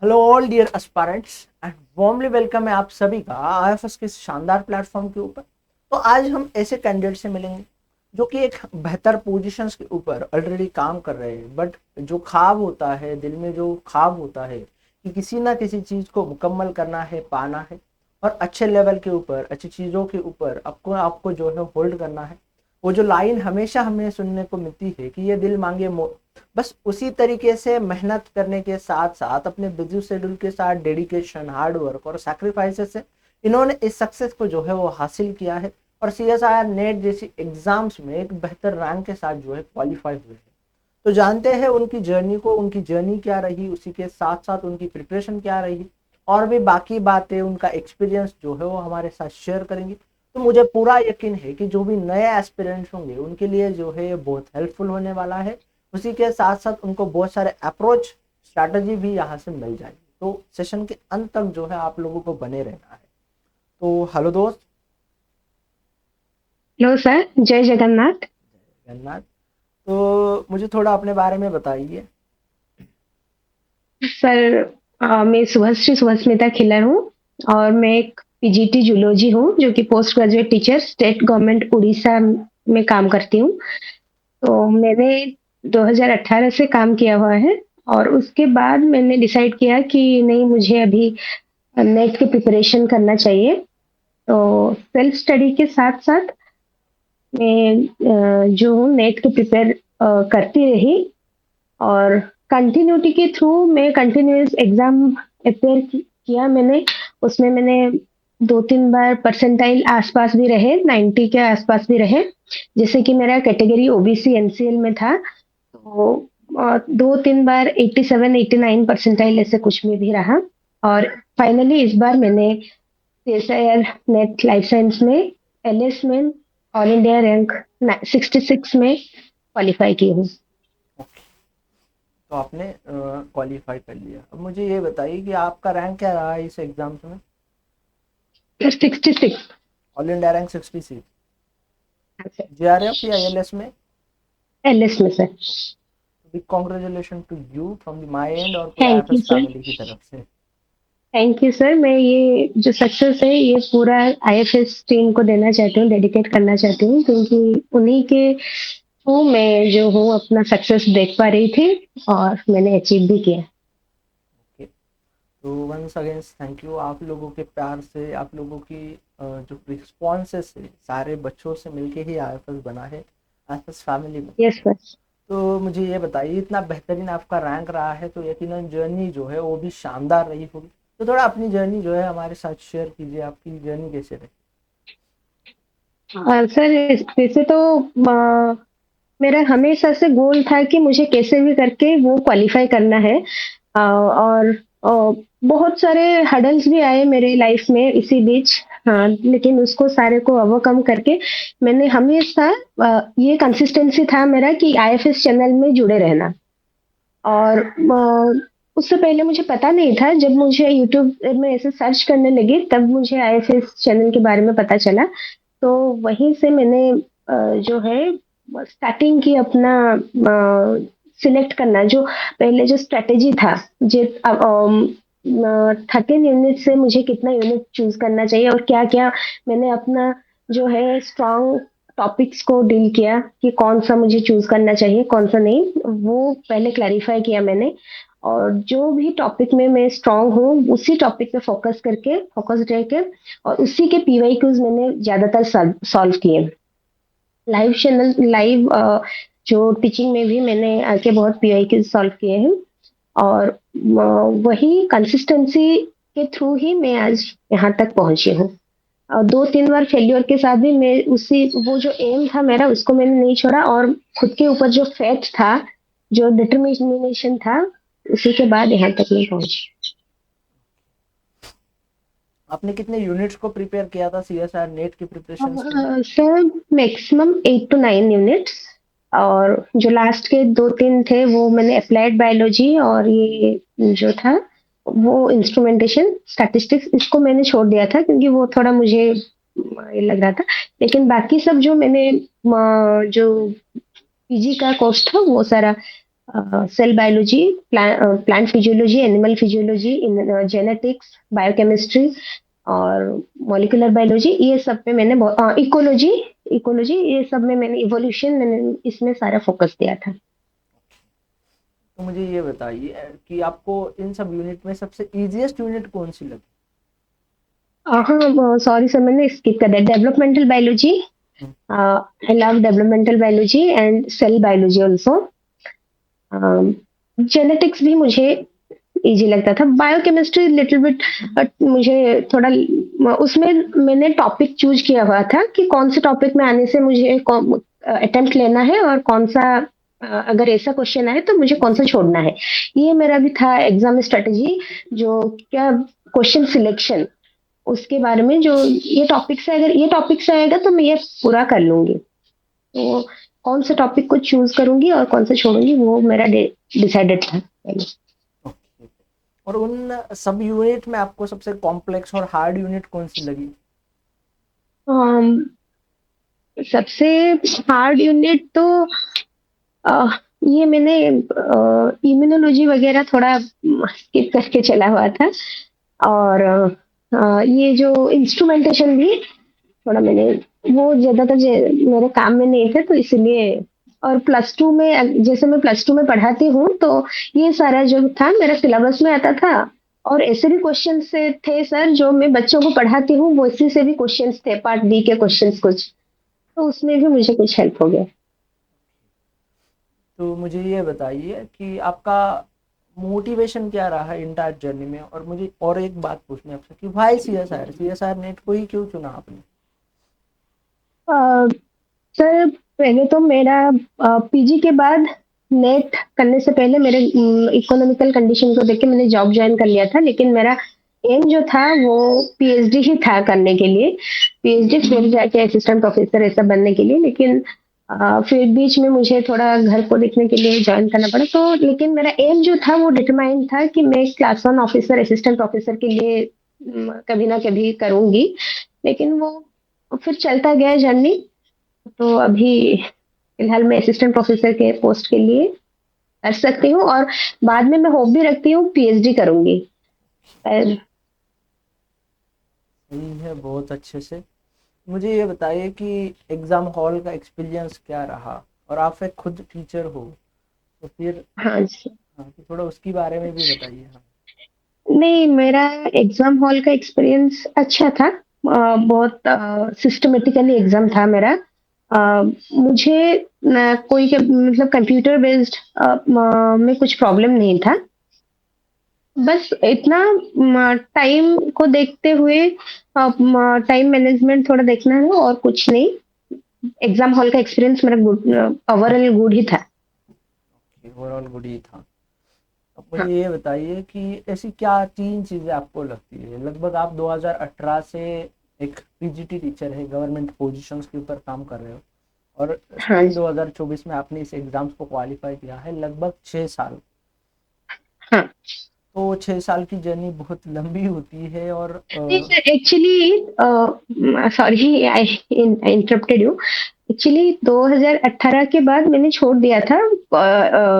Hello all dear aspirants and warmly welcome है आप सभी का आईएफएस के इस शानदार प्लेटफॉर्म के ऊपर। तो आज हम ऐसे कैंडिडेट से मिलेंगे जो कि एक बेहतर पोजीशंस के ऊपर ऑलरेडी काम कर रहे हैं, बट जो ख्वाब होता है दिल में, जो ख्वाब होता है कि किसी ना किसी चीज़ को मुकम्मल करना है, पाना है और अच्छे लेवल के ऊपर, अच्छी चीज़ों के ऊपर आपको आपको जो है होल्ड करना है। वो जो लाइन हमेशा हमें सुनने को मिलती है कि ये दिल मांगे बस उसी तरीके से मेहनत करने के साथ साथ अपने बिजी शेड्यूल के साथ डेडिकेशन, हार्ड वर्क और सैक्रिफाइसेस से इन्होंने इस सक्सेस को जो है वो हासिल किया है और सीएसआईआर नेट जैसी एग्जाम्स में एक बेहतर रैंक के साथ जो है क्वालिफाई हुए हैं। तो जानते हैं उनकी जर्नी को, उनकी जर्नी क्या रही, उसी के साथ साथ उनकी प्रिपरेशन क्या रही और भी बाकी बातें, उनका एक्सपीरियंस जो है वो हमारे साथ शेयर करेंगे। तो मुझे पूरा यकीन है कि जो भी नए एस्पिरेंट्स होंगे उनके लिए जो है ये बहुत हेल्पफुल होने वाला है। उसी के साथ साथ उनको बहुत सारे अप्रोच स्ट्रैटेजी भी यहाँ से मिल जाएगी। तो सेशन के अंत तक जो है आप लोगों को बने रहना है। तो हेलो दोस्त। हेलो सर, जय जगन्नाथ। जगन्नाथ। तो मुझे थोड़ा अपने बारे में बताइए। सर, मैं सुभश्री सुभस्मिता खिलर हूँ और मैं एक पीजीटी जूलॉजी हूँ जो कि post graduate teacher state government Orissa में काम करती हूँ। तो मैंने 2018 से काम किया हुआ है और उसके बाद मैंने डिसाइड किया कि नहीं, मुझे अभी नेट की प्रिपरेशन करना चाहिए। तो सेल्फ स्टडी के साथ साथ मैं जो हूँ नेट की प्रिपेयर करती रही और कंटिन्यूटी के थ्रू मैं कंटिन्यूअस एग्जाम अपेयर किया मैंने। उसमें मैंने 2-3 बार परसेंटाइल आसपास भी रहे, 90 के आसपास भी रहे। जैसे कि मेरा कैटेगरी ओबीसी एनसीएल में था, तो 2-3 बार 87-89 परसेंटाइल ऐसे कुछ में भी रहा। और फाइनली इस बार मैंने सीएसआईआर नेट लाइफ साइंस में एलएस में ऑल इंडिया रैंक 66 में क्वालिफाई की हूँ। ओके। तो आपने क्वालिफाई कर लिया। अब मुझे ये बताइए कि आपका रैंक क्या रहा है इस एग्जाम्स में। 66। All India rank 66। जेआरएफ या एलएस में। एलएस में sir. Big congratulation to you from my and और पूरे thank you IFS sir. Family की तरफ से। थैंक यू सर, मैं ये जो सक्सेस है ये पूरा आईएफएस टीम को देना चाहती हूँ, डेडिकेट करना चाहती हूँ, क्योंकि उन्हीं के थ्रू मैं जो हूँ अपना सक्सेस देख पा रही थी और मैंने अचीव भी किया। ओके। तो वंस अगेन थैंक यू। आप लोगों के प्यार से, आप लोगों की जो रिस्पॉन्सेस है, सारे बच्चों से मिलके ही आईएफएस बना है, आईएफएस फैमिली बनी यस है। सर। तो मुझे ये बताइए, इतना बेहतरीन आपका रैंक रहा है तो यकीनन जर्नी जो है वो भी शानदार रही होगी। तो थोड़ा अपनी जर्नी जो है हमारे साथ शेयर कीजिए, आपकी जर्नी कैसे रही। सर, वैसे तो मेरा हमेशा से गोल था कि मुझे कैसे भी करके वो क्वालिफाई करना है। और बहुत सारे हडल्स भी आए मेरे लाइफ में इसी बीच। हाँ, लेकिन उसको सारे को ओवरकम करके मैंने हमेशा ये कंसिस्टेंसी था मेरा कि आईएफएस चैनल में जुड़े रहना। और उससे पहले मुझे पता नहीं था, जब मुझे यूट्यूब में ऐसे सर्च करने लगी तब मुझे आईएफएस चैनल के बारे में पता चला। तो वहीं से मैंने जो है स्टार्टिंग की अपना सिलेक्ट करना, जो पहले जो स्ट्रेटेजी था, जो 13 यूनिट से मुझे कितना यूनिट चूज करना चाहिए और क्या क्या मैंने अपना जो है स्ट्रॉन्ग टॉपिक्स को डील किया कि कौन सा मुझे चूज करना चाहिए कौन सा नहीं, वो पहले क्लैरिफाई किया मैंने। और जो भी टॉपिक में मैं स्ट्रांग हूँ उसी टॉपिक पे फोकस रह के और उसी के पीवाई क्यूज मैंने ज्यादातर सॉल्व किए। लाइव चैनल लाइव जो टीचिंग में भी मैंने आके बहुत पीवाई क्यूज सॉल्व किए हैं। और वही कंसिस्टेंसी के थ्रू ही मैं आज यहाँ तक पहुंची हूँ। और 2-3 बार फेल्योर के साथ भी मैं उसी वो जो एम था मेरा उसको मैंने नहीं छोड़ा और खुद के ऊपर जो फेथ था, जो डिटर्मिनेशन था, उसी के बाद यहाँ तक मैं पहुंची। आपने कितने यूनिट्स को प्रिपेयर किया था सीएसआर नेट की प्रिपरेशंस के लिए। Sir, maximum 8 to 9 units. और जो लास्ट के 2-3 थे वो मैंने अप्लाइड बायोलॉजी और ये जो था वो इंस्ट्रूमेंटेशन स्टैटिस्टिक्स, इसको मैंने छोड़ दिया था क्योंकि वो थोड़ा मुझे ये लग रहा था। लेकिन बाकी सब जो मैंने जो पीजी का कोर्स था वो सारा cell biology, plant physiology, animal physiology, genetics, biochemistry और मॉलिक्यूलर बायोलॉजी, ये सब पे मैंने इकोलॉजी, इकोलॉजी ये सब में मैंने इवोल्यूशन, मैंने इसमें सारा फोकस दिया था। तो मुझे ये बताइए कि आपको इन सब यूनिट में सबसे इजीएस्ट यूनिट कौन सी लगी? हाँ, सॉरी सर, मैंने स्किप कर दिया। Developmental biology, hmm, I love developmental biology and cell biology also. Genetics भी मुझे इजी लगता था। बायोकेमिस्ट्री लिटिल बिट, बट मुझे थोड़ा उसमें मैंने टॉपिक चूज किया हुआ था कि कौन से टॉपिक में आने से मुझे अटेम्प्ट लेना है और कौन सा, अगर ऐसा क्वेश्चन आए तो मुझे कौन सा छोड़ना है। ये मेरा भी था एग्जाम स्ट्रेटजी, जो क्या क्वेश्चन सिलेक्शन, उसके बारे में, जो ये टॉपिक से, अगर ये टॉपिक से आएगा तो मैं ये पूरा कर लूंगी। तो कौन से टॉपिक को चूज करूंगी और कौन सा छोड़ूंगी, वो मेरा डिसाइडेड था पहले। ओके। और उन सब यूनिट में आपको सबसे कॉम्प्लेक्स और हार्ड यूनिट कौन सी लगी? अम, सबसे हार्ड यूनिट तो अ, ये मैंने इम्यूनोलॉजी वगैरह थोड़ा स्किप करके चला हुआ था। और ये जो इंस्ट्रूमेंटेशन भी थोड़ा मैंने, वो ज्यादातर मेरे काम में नहीं थे तो इसलिए। और प्लस टू में, जैसे मैं प्लस टू में पढ़ाती हूँ तो ये सारा जो था मेरा सिलेबस में आता था। और ऐसे भी क्वेश्चन से थे सर, जो मैं बच्चों को पढ़ाती हूँ वो इसी से भी क्वेश्चंस थे, पार्ट बी के क्वेश्चंस कुछ, तो उसमें भी मुझे कुछ हेल्प हो गया। तो मुझे ये बताइए कि आपका मोटिवेशन क्या रहा है इंटायर जर्नी में? और मुझे और एक बात पूछनी है आपसे कि भाई सी एस आर नेट को ही क्यों चुना आपने? अ, सर, पहले तो मेरा पीजी के बाद, नेट करने से पहले मेरे इकोनॉमिकल कंडीशन को देख के मैंने जॉब ज्वाइन कर लिया था, लेकिन मेरा एम जो था वो पीएचडी ही था करने के लिए। पीएचडी फिर जाके असिस्टेंट प्रोफेसर ऐसा बनने के लिए, लेकिन फिर बीच में मुझे थोड़ा घर को देखने के लिए ज्वाइन करना पड़ा। तो लेकिन मेरा एम जो था वो डिटरमाइन था कि मैं class one officer, assistant professor के लिए कभी ना कभी करूंगी। लेकिन वो फिर चलता गया जर्नी। तो अभी फिलहाल मैं असिस्टेंट प्रोफेसर के पोस्ट के लिए कर सकती हूँ, और बाद में मैं होप भी रखती हूँ पीएचडी करूंगी। पर सही है, बहुत अच्छे से। मुझे ये बताइए कि एग्जाम हॉल का एक्सपीरियंस क्या रहा? और आप एक खुद टीचर हो, तो फिर हाँ जी। हाँ, तो थोड़ा उसके बारे में भी बताइए। हाँ। नहीं, मेरा एग्जाम हॉल का एक्सपीरियंस अच्छा था। बहुत सिस्टमेटिकली एग्जाम था मेरा। मुझे कोई मतलब कंप्यूटर बेस्ड में कुछ प्रॉब्लम नहीं था। बस इतना, टाइम को देखते हुए टाइम मैनेजमेंट थोड़ा देखना है और कुछ नहीं। एग्जाम हॉल का एक्सपीरियंस मेरा गुड, ओवरऑल गुड ही था। ओवरऑल गुड ही था। अब मुझे हाँ। ये बताइए कि ऐसी क्या तीन चीज़ें आपको लगती है, लगभग आप 2018 से एक पीजीटी टीचर है, गवर्नमेंट पोजीशंस के ऊपर काम कर रहे हो, और हाँ स्टिल जी। 2024 में आपने इस एग्जाम्स को क्वालिफाई किया है, लगभग 6 साल। हाँ। तो 6 साल की जर्नी बहुत लंबी होती है। और नहीं sir, actually sorry, I interrupted you. Actually 2018 के बाद मैंने छोड़ दिया था।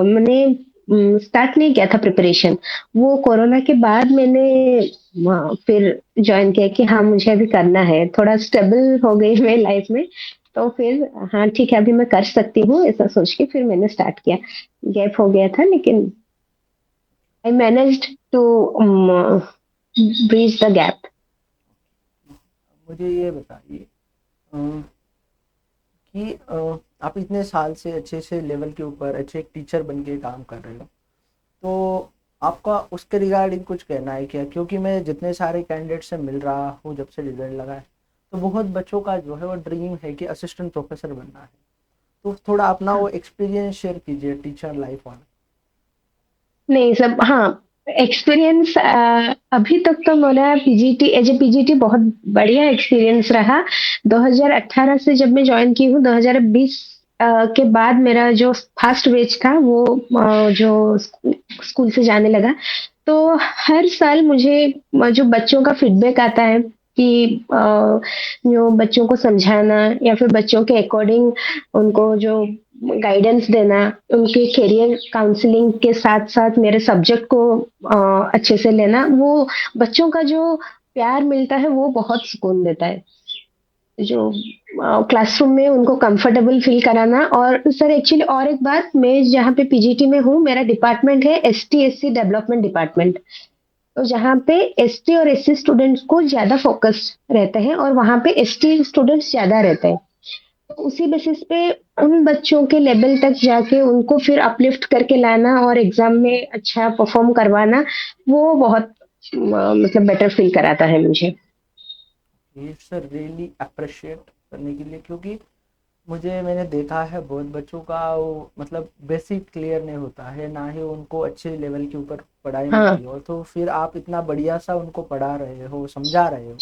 मैंने स्टार्ट नहीं किया था प्रिपरेशन। वो कोरोना के बाद मैंने फिर ज्वाइन किया कि हाँ मुझे अभी करना है, थोड़ा स्टेबल हो गई मैं लाइफ में। तो फिर हाँ ठीक है, अभी मैं कर सकती हूँ, ऐसा सोच के फिर मैंने स्टार्ट किया। गैप हो गया था, लेकिन I managed to breach the gap. मुझे ये बताइए अ, कि आप इतने साल से अच्छे से लेवल के ऊपर अच्छे एक टीचर बन के काम कर रहे हो, तो आपका उसके रिगार्डिंग कुछ कहना है क्या? क्योंकि मैं जितने सारे कैंडिडेट से मिल रहा हूँ जब से रिजल्ट लगा है, तो बहुत बच्चों का जो है वो ड्रीम है कि असिस्टेंट प्रोफेसर बनना है। तो थोड़ा अपना वो एक्सपीरियंस शेयर कीजिए टीचर लाइफ वाला। नहीं सब, हाँ, एक्सपीरियंस अभी तक तो मेरा पीजीटी, एज ए पीजीटी बहुत बढ़िया एक्सपीरियंस रहा। 2018 से जब मैं ज्वाइन की हूँ, 2020 के बाद मेरा जो फर्स्ट बैच था वो जो स्कूल से जाने लगा। तो हर साल मुझे जो बच्चों का फीडबैक आता है कि जो बच्चों को समझाना या फिर बच्चों के अकॉर्डिंग उनको जो गाइडेंस देना, उनके करियर काउंसलिंग के साथ-साथ मेरे सब्जेक्ट को अच्छे से लेना, वो बच्चों का जो प्यार मिलता है वो बहुत सुकून देता है। जो क्लासरूम में उनको कंफर्टेबल फील कराना। और सर एक्चुअली और एक बात, मैं जहाँ पे पीजीटी में हूँ, मेरा डिपार्टमेंट है एसटी एससी डेवलपमेंट डिपार्टमेंट। तो जहाँ पे एसटी और एससी स्टूडेंट्स को ज्यादा फोकस रहते हैं और वहाँ पे एसटी स्टूडेंट्स ज्यादा रहते हैं। तो उसी बेसिस पे उन बच्चों के लेवल तक जाके उनको फिर अपलिफ्ट करके लाना और एग्जाम में अच्छा परफॉर्म करवाना, वो बहुत मतलब बेटर फील कराता है मुझे। इट्स रियली अप्रिशिएट करने के लिए, क्योंकि मैंने देखा है बहुत बच्चों का वो मतलब बेसिक क्लियर नहीं होता है, ना ही उनको अच्छे लेवल के ऊपर पढ़ाई हाँ। मिलती हो, तो फिर आप इतना बढ़िया सा उनको पढ़ा रहे हो, समझा रहे हो,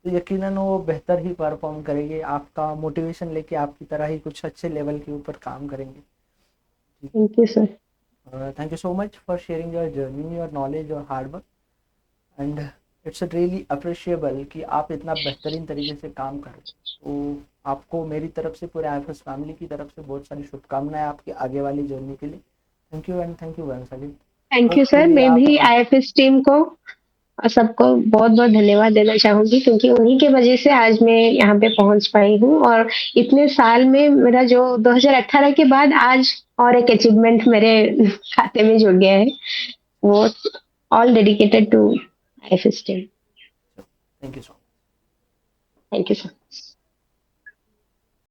तो यकीनन वो बेहतर ही परफॉर्म करेंगे, आपका मोटिवेशन लेके आपकी तरह ही कुछ अच्छे लेवल के ऊपर काम करेंगे। Thank you sir. Thank you so much for sharing your journey, your knowledge और hard work, and it's really appreciable कि आप इतना बेहतरीन तरीके से काम कर रहे हो। तो आपको मेरी तरफ से, पूरे आईएफएस फैमिली की तरफ से बहुत सारी शुभकामनाएं आपकी आगे वाली जर्नी के लिए। Thank you and thank you once again. Thank you sir. Hopefully मैं आप भी आईएफएस टीम को और सबको बहुत-बहुत धन्यवाद देना चाहूँगी, क्योंकि उन्हीं की वजह से आज मैं यहाँ पे पहुँच पाई हूँ। और इतने साल में मेरा जो 2018 के बाद आज और एक अचीवमेंट मेरे खाते में जुड़ गया है, वो all dedicated to IFS team. Thank you so much. Thank you sir.